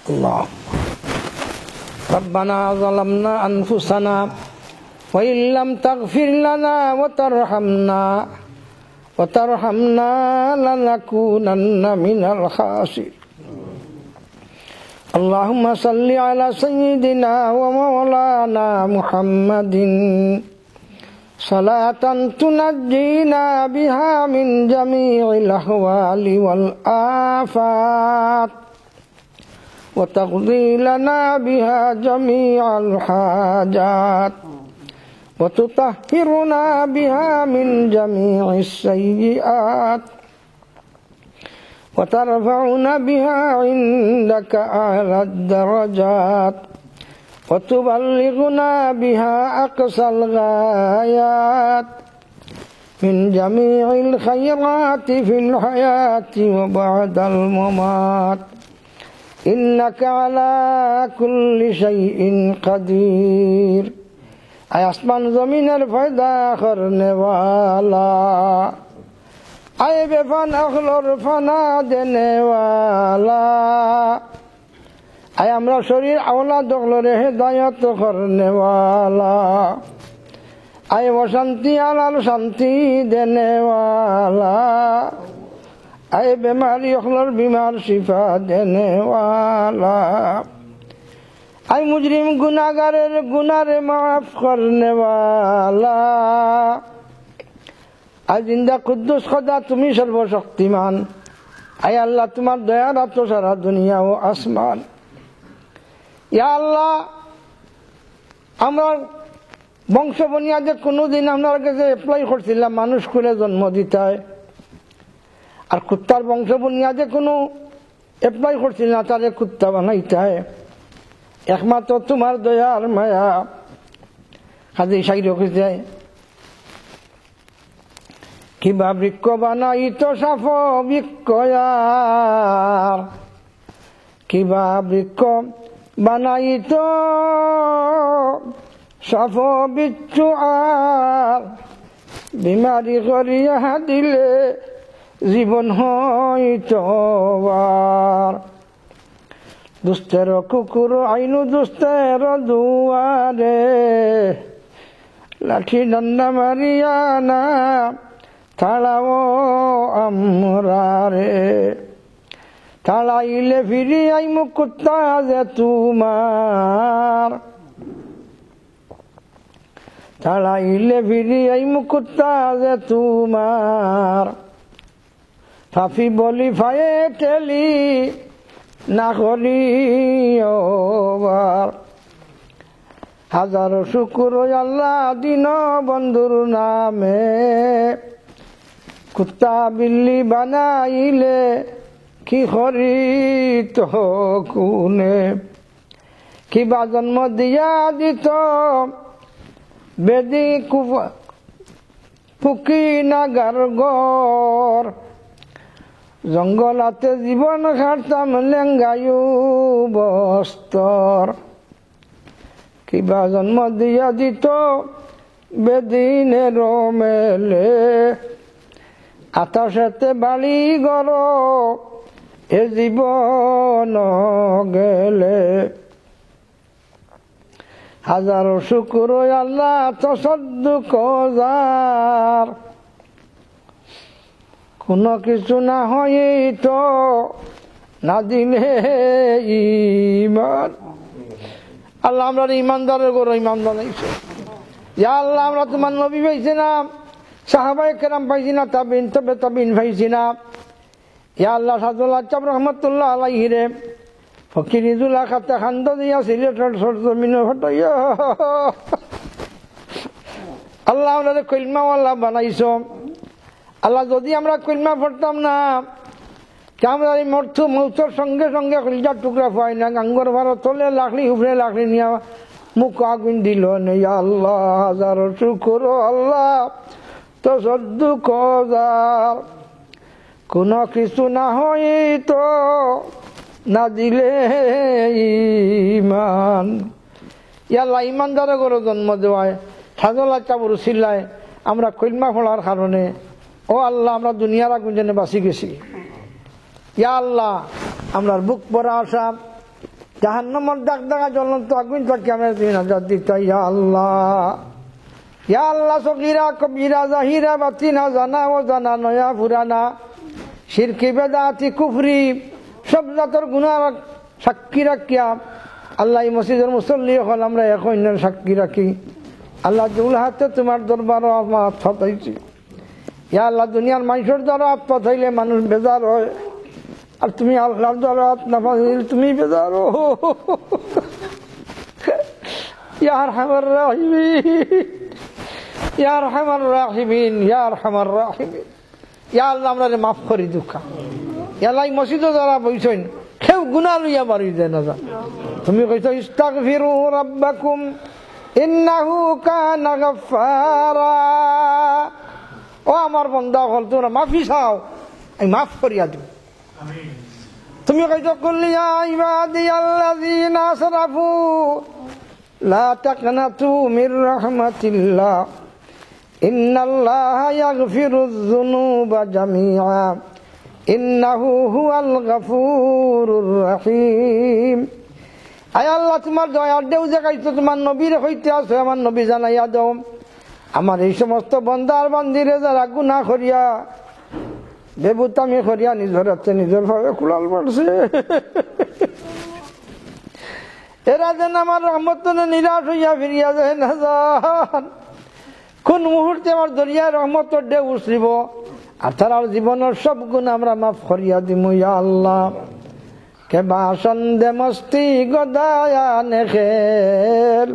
আল্লাহ ربنا ظلمنا أنفسنا وإن لم تغفر لنا وترحمنا لنكونن من الخاسرين. اللهم صل على سيدنا ومولانا محمد صلاة تنجينا بها من جميع الأهوال والآفات وتقضي لنا بها جميع الحاجات وتطهرنا بها من جميع السيئات وترفعنا بها عندك أعلى الدرجات وتبلغنا بها أقصى الغايات من جميع الخيرات في الحياة وبعد الممات إنك على كل شيء قدير. আয় আসমান জমিনের ফায়দা করনে ওয়ালা, আয় বেফান আখলর ফানা দেনে ওয়ালা, আয় আমরা শরীর আওলা দখলরে হেদায়ত করনে ওয়ালা, আয় অশান্তি আলাল শান্তি দেনে ওয়ালা, আয় বেমারি আখলর বিমার শিফা দেনে ওয়ালা, আই মুজরিম গুনাহগারের গুনারে মাফ করনে ওয়ালা। আই জিন্দা কুদ্দুস খোদা তুমি সর্বশক্তিমান। আই আল্লাহ তোমার দয়ার এত সারা দুনিয়া ও আসমান। ইয়া আল্লাহ, আমরা বংশ বুনিয়াদে কোনোদিন আপনার কাছে অ্যাপ্লাই করছিলাম মানুষ করে জন্ম দিতে হয়, আর কুত্তার বংশ বুনিয়াদে কোনো অ্যাপ্লাই করছিল না তারে কুত্তা বানাইতে হয়। একমাত্র তোমার দয়ার মায়া কাজে সাই রেখেছে। কিবা বৃক্ষ বানাইতো সাফ বৃক্ষয়ার, কিবা বৃক্ষ বানাইতো সাফ বিচ্ছু আর, বিমারি করিয়া দিলে জীবন হইতো আর। দুস্তের কুকুর আইনু দুস্তের দুয়ারে, লাঠি ডান্ডা মারিয়া না তাড়াও আমরারে। তাড়াইলে ফিরি আইমু কুত্তা যে তোমার, তাড়াইলে ফিরি আইমু কুত্তা যে তোমার। ফাফি বলি ফায়ে টেলি না করিবার। হাজারো শুকুর আল্লাহ দিন বন্ধুর নামে, কুত্তা বিল্লি বানাইলে কি করি তো কোনে। কিবা জন্ম দিয়া দিত বেদি ফুকি না গারগর, জঙ্গলাতে জীবন খাটতাম লেঙ্গায়ু বস্তর। কিবা জন্ম দিয়া দিত বেদিনের মেলে, আতাশেতে বাড়ি গর এ জীবন গেলে। হাজারো শুকুর আল্লাহ তসদ্দুক যার, কোনো কিছু না হইতো না দিলে ইমান। আল্লাহ আমরা ইমানদারের গরো ইমানদার হইছে। ইয়া আল্লাহ, আমরা তোমার নবী পাইছি না, সাহাবায়ে কেরাম পাইছি না, তাবিন তবে তাবিন পাইছি না। ইয়া আল্লাহ, সাদুল্লাহ চাপ রহমতুল্লাহ আলাইহি রে ফকিরিজুল্লাহ খাতে খান্দ দিয়া সিলেটের সরজমিনে হটাইয়া আল্লাহ আমরা কলমাওয়ালা বানাইছ। আল্লাহ, যদি আমরা কলমা পড়তাম না, আমরা এই মৌতর সঙ্গে সঙ্গে কলিজার টুকরা পাই না, গাঙ্গর ভারত তোলে লাখলি উপরে লাখলি নিয়ে মুখ আগুন দিল নেই। আল্লাহ, হাজারো শুকুর আল্লাহ তো সদ্দু কজার, কোনো কিছু না হইতো না দিলে ইমান। ইয়াল্লাহ, ইমানদারে করে জন্ম দেওয়ায় সাজলা চাবুর সিল্লায় আমরা কলমা পড়ার কারণে ও আল্লাহ আমরা দুনিয়ার আগুন জেনে বাঁচি গেছি। ইয়া আল্লাহ, আমরা বুক পরা আসা জাহান্নামের দাগ দাগা জ্বলন্ত আগুন থেকে আমরা দিন আজাদ দিতে। ইয়া আল্লাহ, ইয়া আল্লাহ, সগীরা কবিরা জাহিরা বাতিনা জানা ও জানা নয়া পুরানা শিরকি বেদাতি কুফরি সব জাতর গুনার সাক্ষী রাখিয়া আল্লাহ এই মসজিদের মুসল্লি হল আমরা এখন সাক্ষী রাখি। আল্লাহ, জুল হাতে তোমার দরবার আমার ফাতাইছি। ইয়া আল্লাহ, দুনিয়ার মানুষের দ্বারা আত্মত হইলে মানুষ বেজার হয়, আর তুমি আল্লাহর দ্বারা না পাইলে তুমি বেজার হো। ইয়া আরহামার রাহিমিন, ইয়া আরহামার রাহিমিন, ইয়া আরহামার রাহিমিন। ইয়া আল্লাহ, আমরা মাফ করি দুঃখা। ইয়া আল্লাহ, মসজিদে যারা বইছেন কেউ গুনাহ লইয়া বাড়ি যায় না। তুমি কইছো ইস্তাগফিরু রাব্বাকুম ইন্নাহু কানা গাফফারা। ও আমার বান্দা হল, তোমরা মাফি চাও, আমি মাফ করিয়া দিব। তুমি কইছো কুল ইয়া ইবাদিয়াল্লাযীনা আসরাফু লা তাকনাতু মির রাহমাতিল্লাহ ইন্নাল্লাহা ইয়াগফিরুয যুনুবা জামিআ ইন্নাহু হুয়াল গফুরুর রহিম। আয় আল্লাহ, তোমার দয়ার ঢেউ দেখাইছো, তোমার নবীর হইতে আছে, আমার নবী জানাইয়া দাও আমার এই সমস্ত বন্দার বান্দিরে যারা গুনাহ করিয়া বেবুতামি করিয়া নিজের হাতে নিজের ভাবে কুলাল পারছে। এরা যেন আমার রহমত নিরাশ হইয়া ফিরিয়া যায় না যান। কোন মুহূর্তে আমার দরিয়ায় রহমতের ঢেউ উছলিব আর তার জীবনের সব গুণ আমরা মাফ করিয়া দিমু ইয়া আল্লাহ। কে বাসন দে মস্তি গদায়া নেখেল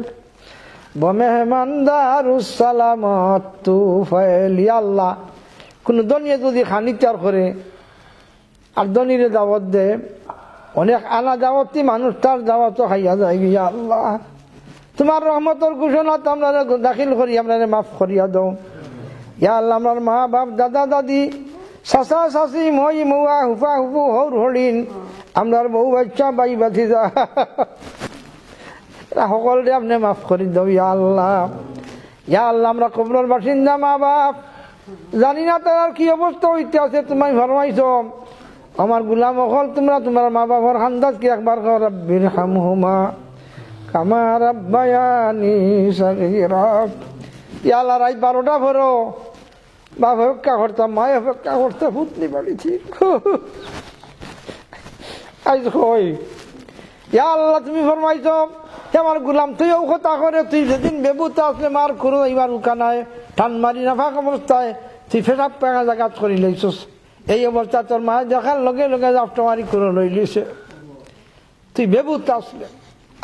মেহমানদারুস সালামত তু ফাইল। ইয়া আল্লাহ, কোন দনিয়ে যদি খানিচার করে আর দনিরে দাওয়াত দে, অনেক আনা দাওয়াতি মানুষ তার দাওয়াতও খাইয়া যায়। ইয়া আল্লাহ, তোমার রহমতের ঘোষণা তো আমরা দাখিল করি, আমরা মাফ করিয়া দাও। ইয়া আল্লাহ, আমার মা বাপ দাদা দাদি চাচা চাচি মই মৌয়া হুফা হুফু হৌর হরিণ আমরার বউ বাচ্চা বাই বাথি যা সকলরে আপনি মাফ করি দাও। ইয়া আল্লাহ, ইয়া আল্লাহ, আমরা কবরের বাসিন্দা মা বাপ জানি না তার কি অবস্থা হইতে আছে, তুমি ফরমাইছ আমার গুলাম অকল তোমরা তোমার মা বাবার খান্দাজ কি একবার কর রব্বির হামহুমা কামা রাব্বায়ানি সগীরা। ইয়া আল্লাহ, রাত 12টা ভরো বাপ অপেক্ষা করতাম, মায় অপেক্ষা করতে ফুটনি বাড়িছি আজ কই। ইয়া আল্লাহ, তুমি ফরমাইছ আমার গুলাম তুইও কথা করে, তুই যেদিন বেবুতে আসলে মার করো এইবার উকানায় টান মারি নাফাক অবস্থায় তুই ফেসাব পেঙা জাগাত করি লইছস। এই অবস্থা তোর মা দেখার লগে লগে জাপটামারি করে লই লিছে। তুই বেবুতা আসলে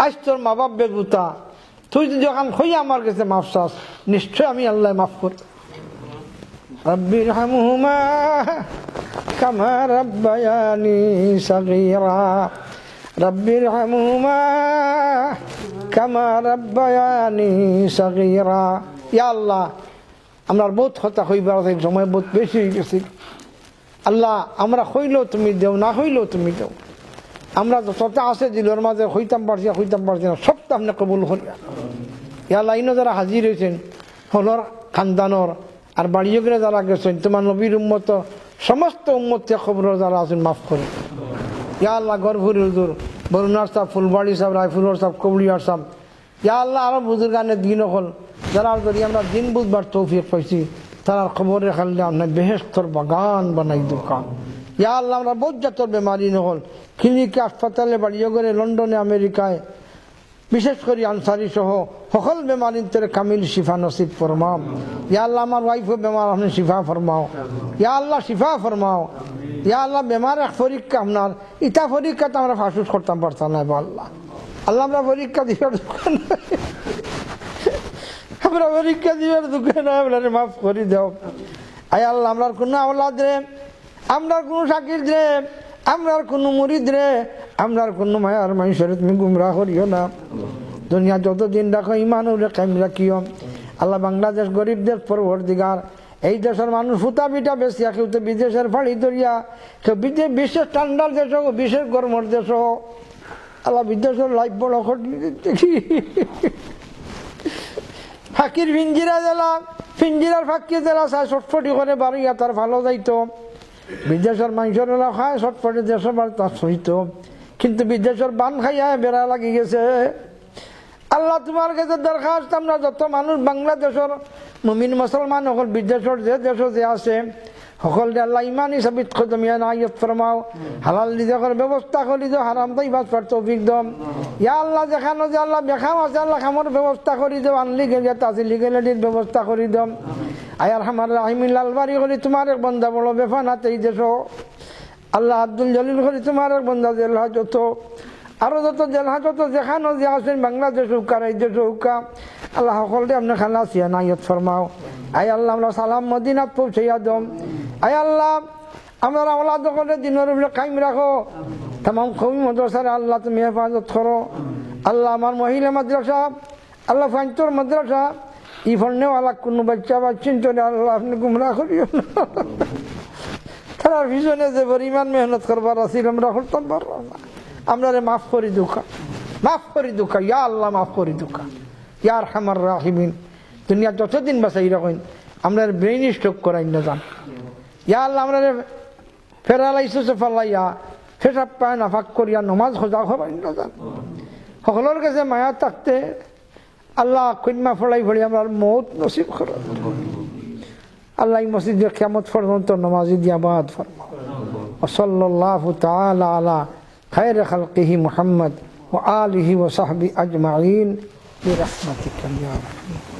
আজ তোর মা বাপ বেবুতা, তুই যদি যখন হই আমার কাছে মাফ চাস, নিশ্চয় আমি আল্লাহ মাফ কর। রব্বির হামহুমা কামা রাব্বায়ানি সগীরা রব্বির হামহুমা কামা রাব্বায়ানি সগীরা। ইয়া আল্লাহ, আমরা বহুত কথা হইবার সময় বহুত বেশি হয়ে গেছি। আল্লাহ, আমরা হইলেও তুমি দেও, না হইলেও তুমি দেও। আমরা যতটা আছে দিলের মাঝে হইতাম পারছি না, সবটা আপনি কবুল করিয়া। ইয়া আল্লাহ, ইনো যারা হাজির হয়েছেন হলর খানদানর আর বাড়িও করে যারা গেছেন তোমার নবীর উম্মত সমস্ত উম্মতকে খবর যারা আছেন মাফ করে। ইয়া আল্লাহ, গরভুরি হুজুর, বরুণার সাহেব, ফুলবাড়ি সাহেব, রায়ফুলর সাহেব, কবলিয়ার সাহেব, ইয়া আল্লাহ, আরো বুজুর্গানের দিন হল যারা যদি আমরা দিন বুধবার তৌফিক পাইছি তারা খবরে খালি আপনার বেহেশতর বাগান বানাই দোকান। ইয়া আল্লাহ, আমরা বজ্জাতর বেমারি নহল ক্লিনিকে হাসপাতালে বাড়িও করে লন্ডনে আমেরিকায় বিশেষ করে আনসারি সহ সকল বেমারির কামিল শিফা নসিব ফরমাও। ইয়া আল্লাহ, আমার ওয়াইফও বেমার, আপনি শিফা ফরমাও। ইয়া আল্লাহ, শিফা ফরমাও। ইয়া আল্লাহ, বেমার এক পরীক্ষা আপনার ইটা পরীক্ষাতে আমরা ফাঁসুস করতাম পারতাম না। আল্লাহ আল্লাহ, আমরা পরীক্ষা দিবার দোকান আমরা পরীক্ষা দিবার দোকান আপনার মাফ করে দাও। আয় আল্লাহ, আমরার কোনো আওলাদ রে, আমরার কোনো শাকির রে, আমরার কোনো মুরিদ রে, আমরার কোনো মায়ার মানুষের তুমি গুমরাহ করিও না। দুনিয়া যতদিন রাখো ইমান উঠে কায়েম রাখিও। আল্লাহ, বাংলাদেশ গরিব দেশ পরবর্তীকার, এই দেশের মানুষ ফুটা পিঠা বেশি, কেউ তো বিদেশের ফাড়ি ধরিয়া, কেউ বিশেষ ঠান্ডার দেশ হোক, বিশেষ গরমের দেশ হোক। আল্লাহ, বিদেশের লাইফ বড় দেখি ফাঁকির ফিঞ্জিরা জেলা, ফিঞ্জিরার ফাঁকি জেলা চায় ছটফটি করে বাড়িয়া তার ভালো যাইতো। বিদেশের মানুষের খায় ছটফটি দেশের বাড়ি তার সহিত, কিন্তু বিদেশের বান খাইয়া বেড়া লাগি গেছে। আল্লাহ, তোমার কাছে দরখাস্ত, আমরা যত মানুষ বাংলাদেশের মুমিন মুসলমান সকল বিদেশের যে দেশ যে আছে সকল আল্লাহ ইমান হিসাবিত খতমিয়া নাইয়ত ফরমাও। হালাল রিজিকের ব্যবস্থা করে দাও, হারাম তাইবাত পার তৌফিক দাও। ইয়া আল্লাহ, যেখানে যে আল্লাহ বেখাম আছে আল্লাহ খামর ব্যবস্থা করে দাও, আনলিগেল আছে লিগেলিটির ব্যবস্থা করে দাও। আয়ার হামার রাহিমিল আলবারি করি তোমার এক বন্ধা বড় বেফানাতে এই দেশ। আল্লাহ, আব্দুল জলিল করি তোমার এক বন্ধা জেল হাজত, আরো যত জেল হাজত যেখানে যে আছেন বাংলাদেশ হুকা, এই দেশ হুকা, আল্লাহ সকলকে আপনার খালা সিয়া নাইয়ত ফরমাও। আয় আল্লাহ, আমরা সালাম মদিনাত পৌঁছাইয়া দম। আয় আল্লাহ, আমরা আওলাদ করে দিনের উপরে কায়েম রাখো। তাম কওমি মাদ্রাসার আল্লাহ তুমি হেফাজত করো। আল্লাহ, আমার মহিলা মাদ্রাসা, আল্লাহ ফাঞ্চর মাদ্রাসা, ই ফন্নেওয়ালা কোনো বাচ্চা বা চিন্তনে আল্লাহ আপনি গুমরা করিও না। তার পিছনে যে পরিমাণ মেহনত করবার আছিল আমরা করতাম পারবো না। আমরা মাফ করি দুঃখা, মাফ করি দুঃখা। ইয়া আল্লাহ, মাফ করি দুঃখা। ইয়া আরহামার রাহিমিন, দুনিয়া যতদিন বাঁচাই রাখেন আমরা ব্রেইন স্ট্রোক করাই না যান। ইয়া আল্লাহ, আমরা ফেরালাইছে ফালাইয়া ফেসাব পায় না ফাঁক করিয়া নমাজ খোঁজা করাই না যান। সকলের কাছে মায়া থাকতে আল্লাহ কন্যা ফলাই ফড়ি আমার মৌত নসিব করো। আল্লাহ, মসজিদের কিয়ামত পর্যন্ত নমাজি দিয়া বাদ ফরমাও। সাল্লাল্লাহু তাআলা আলা খায়র খালকিহি মুহাম্মদ ওয়া আলিহি ওয়া সাহবি আজমাইন বিরহমাতিকা ইয়া রাহমান।